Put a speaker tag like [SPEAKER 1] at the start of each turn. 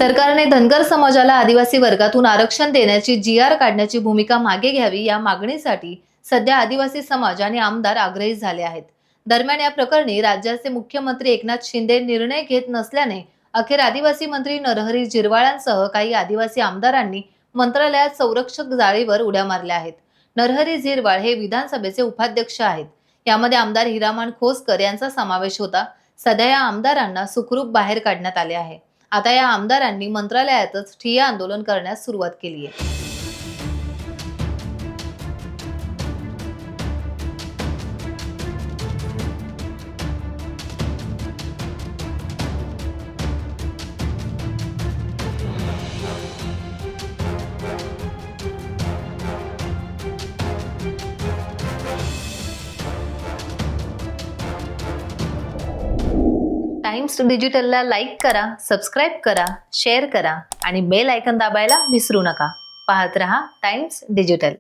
[SPEAKER 1] सरकारने धनगर समाजाला आदिवासी वर्गातून आरक्षण देण्याची जी.आर. काढण्याची भूमिका मागे घ्यावी या मागणीसाठी सध्या आदिवासी समाज आणि आमदार आग्रही झाले आहेत। दरम्यान या प्रकरणी राज्याचे मुख्यमंत्री एकनाथ शिंदे निर्णय घेत नसल्याने अखेर आदिवासी मंत्री नरहरी झिरवाळांसह काही आदिवासी आमदारांनी मंत्रालयात संरक्षक जाळीवर उड्या मारल्या आहेत। नरहरी झिरवाळ हे विधानसभेचे उपाध्यक्ष आहेत। यामध्ये आमदार हिरामण खोसकर यांचा समावेश होता। सध्या या आमदारांना सुखरूप बाहेर काढण्यात आले आहे। आता या आमदारांनी मंत्रालयातच ठिय्या आंदोलन करण्यास सुरुवात केली आहे। टाइम्स डिजिटलला लाईक करा, सबस्क्राइब करा, शेअर करा आणि बेल आयकॉन दाबायला विसरू नका। पाहत रहा टाइम्स डिजिटल।